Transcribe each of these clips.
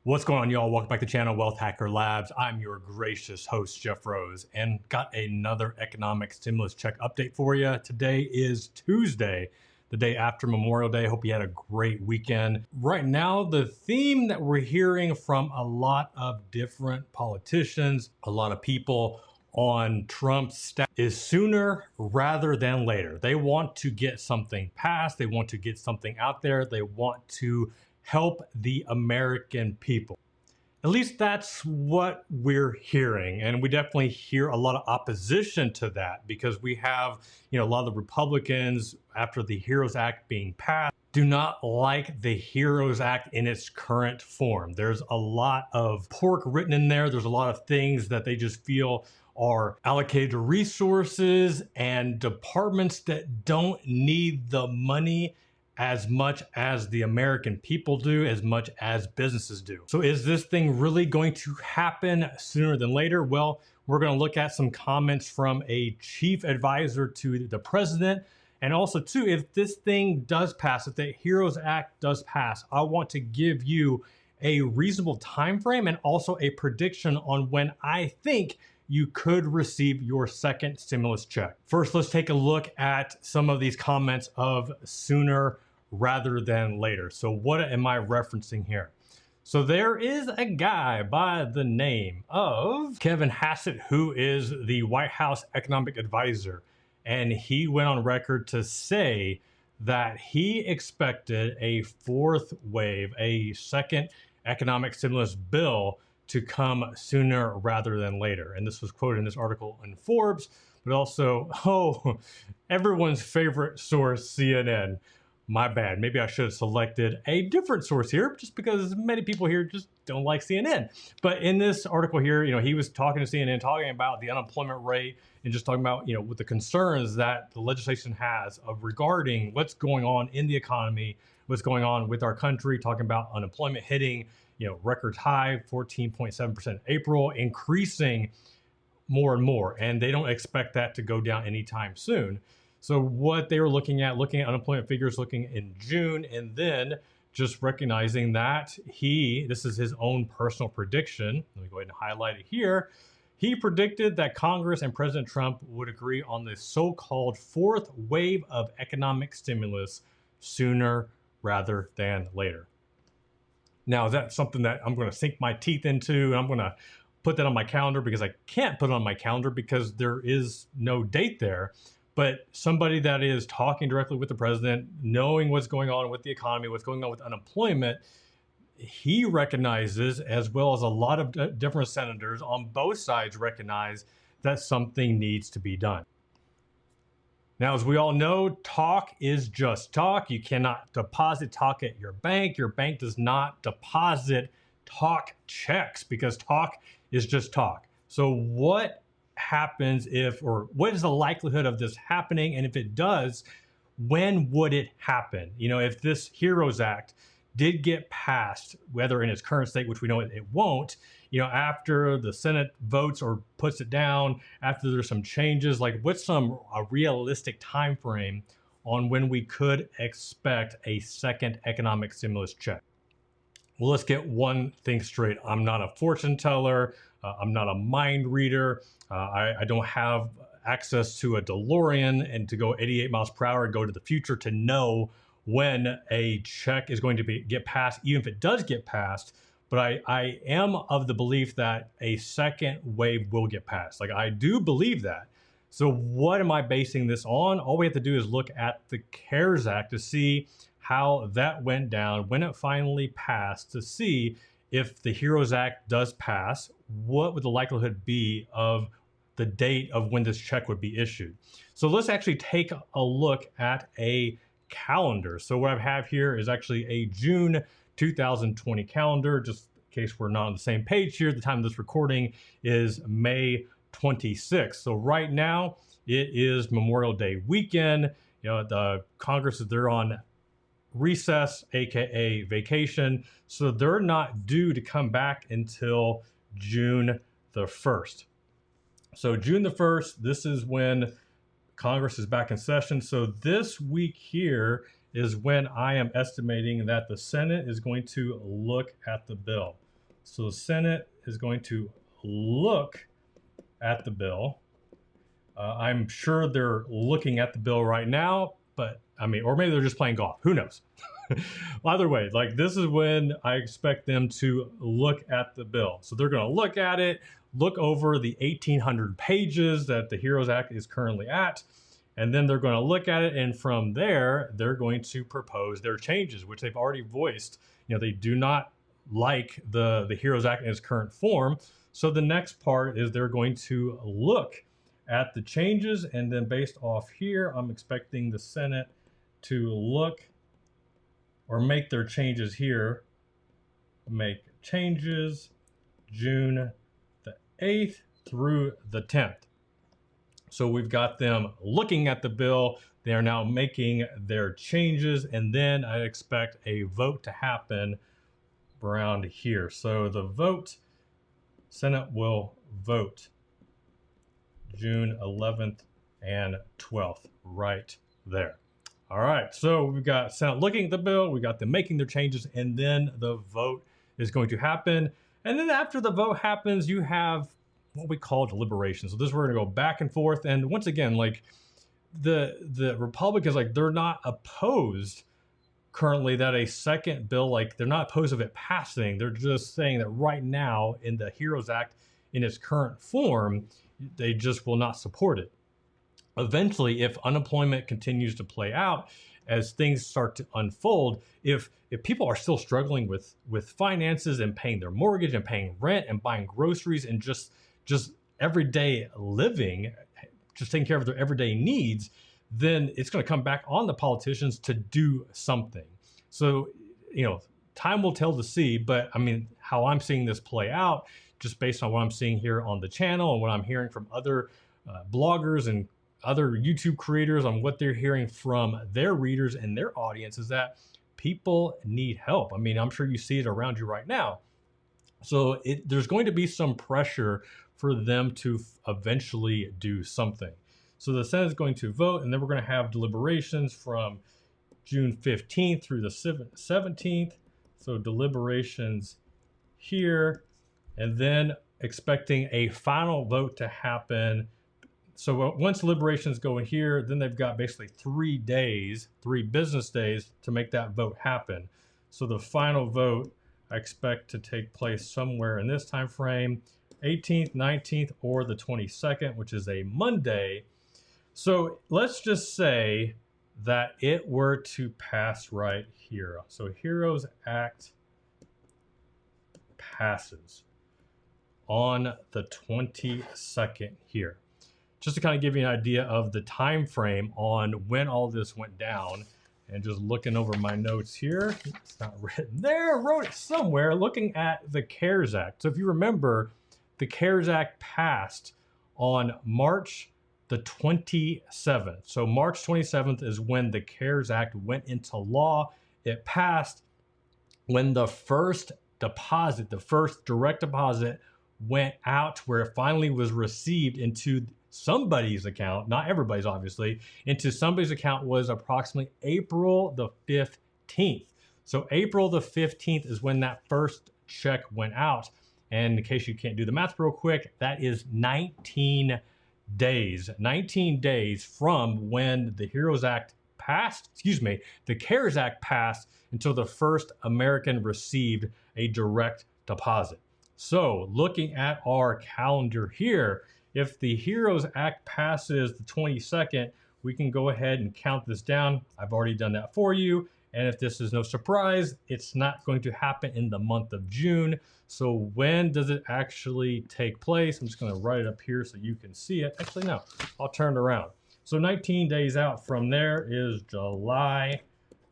What's going on, y'all? Welcome back to the channel, Wealth Hacker Labs. I'm your gracious host, Jeff Rose, and got another economic stimulus check update for you. Today is Tuesday, the day after Memorial Day. Hope you had a great weekend. Right now, the theme that we're hearing from a lot of different politicians, a lot of people on Trump's staff is sooner rather than later. They want to get something passed. They want to get something out there. They want to help the American people. At least that's what we're hearing. And we definitely hear a lot of opposition to that because we have, a lot of the Republicans, after the HEROES Act being passed, do not like the HEROES Act in its current form. There's a lot of pork written in there. There's a lot of things that they just feel are allocated to resources and departments that don't need the money as much as the American people do, as much as businesses do. So is this thing really going to happen sooner than later? Well, we're going to look at some comments from a chief advisor to the president. And also too, if this thing does pass, if the HEROES Act does pass, I want to give you a reasonable time frame and also a prediction on when I think you could receive your second stimulus check. First, let's take a look at some of these comments of sooner rather than later. So what am I referencing here? So there is a guy by the name of Kevin Hassett, who is the White House economic advisor. And he went on record to say that he expected a fourth wave, a second economic stimulus bill to come sooner rather than later. And this was quoted in this article in Forbes, but also, everyone's favorite source, CNN. My bad. Maybe I should have selected a different source here just because many people here just don't like CNN. But in this article here, he was talking to CNN, talking about the unemployment rate and just talking about, with the concerns that the legislation has of regarding what's going on in the economy, what's going on with our country, talking about unemployment hitting, record high, 14.7% in April, increasing more and more. And they don't expect that to go down anytime soon. So what they were looking at unemployment figures looking in June, and then just recognizing that this is his own personal prediction. Let me go ahead and highlight it here. He predicted that Congress and President Trump would agree on the so-called fourth wave of economic stimulus sooner rather than later. Now, that's something that I'm going to sink my teeth into, and I'm going to put that on my calendar because I can't put it on my calendar because there is no date there. But somebody that is talking directly with the president, knowing what's going on with the economy, what's going on with unemployment, he recognizes, as well as a lot of different senators on both sides recognize that something needs to be done. Now, as we all know, talk is just talk. You cannot deposit talk at your bank. Your bank does not deposit talk checks because talk is just talk. So what happens what is the likelihood of this happening? And if it does, when would it happen? If this HEROES Act did get passed, whether in its current state, which we know it won't, after the Senate votes or puts it down, after there's some changes, like what's a realistic time frame on when we could expect a second economic stimulus check? Well, let's get one thing straight. I'm not a fortune teller. I'm not a mind reader. I don't have access to a DeLorean and to go 88 miles per hour and go to the future to know when a check is going to get passed, even if it does get passed. But I am of the belief that a second wave will get passed. Like, I do believe that. So what am I basing this on? All we have to do is look at the CARES Act to see how that went down, when it finally passed, to see if the HEROES Act does pass, what would the likelihood be of the date of when this check would be issued. So let's actually take a look at a calendar. So what I have here is actually a June 2020 calendar, just in case we're not on the same page here. The time of this recording is May 26th. So right now it is Memorial Day weekend. The Congress, they're on recess, aka vacation, so they're not due to come back until June the 1st. So June the 1st, this is when Congress is back in session. So this week here is when I am estimating that the Senate is going to look at the bill. So the Senate is going to look at the bill. I'm sure they're looking at the bill right now, but I mean, or maybe they're just playing golf. Who knows? Either way, like this is when I expect them to look at the bill. So they're going to look at it, look over the 1,800 pages that the HEROES Act is currently at, and then they're going to look at it. And from there, they're going to propose their changes, which they've already voiced. You know, they do not like the HEROES Act in its current form. So the next part is they're going to look at the changes, and then based off here, I'm expecting the Senate to look or make their changes here. Make changes June the 8th through the 10th. So we've got them looking at the bill. They are now making their changes, and then I expect a vote to happen around here. So the vote, Senate will vote June 11th and 12th right there. All right, so we've got Senate looking at the bill, we got them making their changes, and then the vote is going to happen. And then after the vote happens, you have what we call deliberations. So this, we're gonna go back and forth. And once again, like the Republicans, like they're not opposed currently that a second bill, like they're not opposed of it passing. They're just saying that right now in the HEROES Act in its current form, they just will not support it. Eventually, if unemployment continues to play out, as things start to unfold, if people are still struggling with finances and paying their mortgage and paying rent and buying groceries and just everyday living, just taking care of their everyday needs, then it's going to come back on the politicians to do something. So, you know, time will tell to see, but I mean, how I'm seeing this play out, just based on what I'm seeing here on the channel and what I'm hearing from other bloggers and other YouTube creators on what they're hearing from their readers and their audience, is that people need help. I mean, I'm sure you see it around you right now. So there's going to be some pressure for them to eventually do something. So the Senate is going to vote, and then we're going to have deliberations from June 15th through the 17th. So deliberations here, and then expecting a final vote to happen. So once deliberations go in here, then they've got basically 3 days, 3 business days to make that vote happen. So the final vote I expect to take place somewhere in this time frame, 18th, 19th, or the 22nd, which is a Monday. So let's just say that it were to pass right here. So HEROES Act passes on the 22nd here. Just to kind of give you an idea of the time frame on when all this went down, and just looking over my notes here, it's not written there, I wrote it somewhere, looking at the CARES Act. So if you remember, the CARES Act passed on March the 27th. So March 27th is when the CARES Act went into law. It passed when the first deposit, the first direct deposit went out, where it finally was received into somebody's account, not everybody's obviously, into somebody's account, was approximately April the 15th. So April the 15th is when that first check went out. And in case you can't do the math real quick, that is 19 days. 19 days from when the HEROES Act passed, the CARES Act passed, until the first American received a direct deposit. So looking at our calendar here, if the HEROES Act passes the 22nd, we can go ahead and count this down. I've already done that for you. And if this is no surprise, it's not going to happen in the month of June. So when does it actually take place? I'm just going to write it up here so you can see it. Actually, no, I'll turn it around. So 19 days out from there is July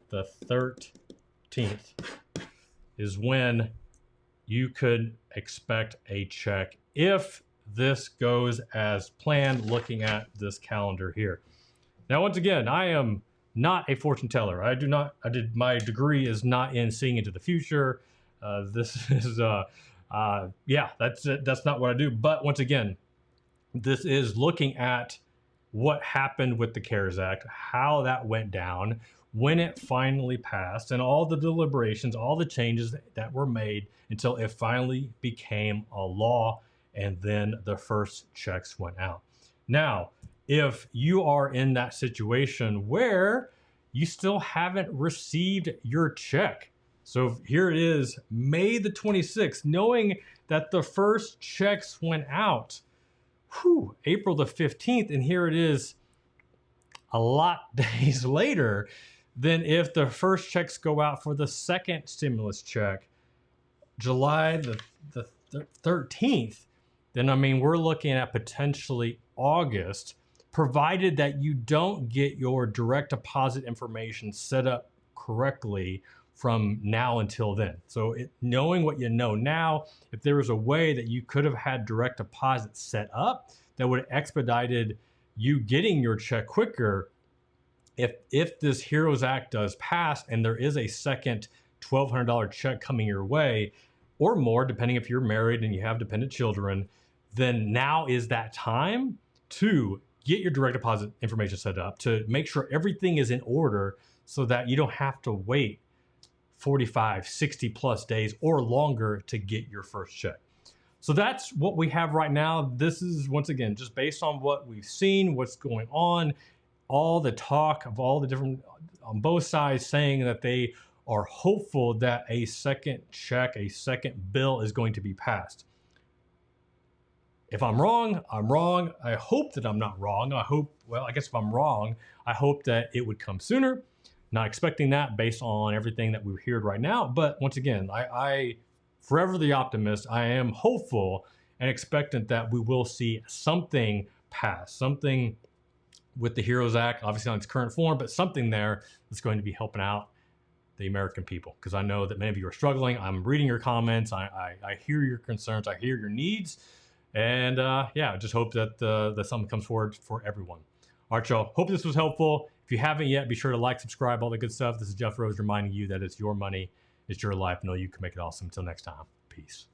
the 13th is when you could expect a check if this goes as planned, looking at this calendar here. Now, once again, I am not a fortune teller. My degree is not in seeing into the future. This is, yeah, that's not what I do. But once again, this is looking at what happened with the CARES Act, how that went down, when it finally passed and all the deliberations, all the changes that were made until it finally became a law, and then the first checks went out. Now, if you are in that situation where you still haven't received your check, so here it is, May the 26th, knowing that the first checks went out, April the 15th, and here it is a lot days later, then if the first checks go out for the second stimulus check, July the 13th, then I mean, we're looking at potentially August, provided that you don't get your direct deposit information set up correctly from now until then. So knowing what you know now, if there was a way that you could have had direct deposit set up that would have expedited you getting your check quicker, if this HEROES Act does pass and there is a second $1,200 check coming your way, or more, depending if you're married and you have dependent children, then now is that time to get your direct deposit information set up, to make sure everything is in order so that you don't have to wait 45, 60 plus days or longer to get your first check. So that's what we have right now. This is, once again, just based on what we've seen, what's going on, all the talk of all the different, on both sides, saying that they are hopeful that a second check, a second bill is going to be passed. If I'm wrong, I'm wrong. I hope that I'm not wrong. I guess if I'm wrong, I hope that it would come sooner. Not expecting that based on everything that we've heard right now. But once again, I forever the optimist. I am hopeful and expectant that we will see something pass, something with the HEROES Act, obviously on its current form, but something there that's going to be helping out the American people. Because I know that many of you are struggling. I'm reading your comments. I hear your concerns. I hear your needs. And yeah, just hope that something comes forward for everyone. All right, y'all. Hope this was helpful. If you haven't yet, be sure to like, subscribe, all the good stuff. This is Jeff Rose reminding you that it's your money, it's your life. Know you can make it awesome. Until next time, peace.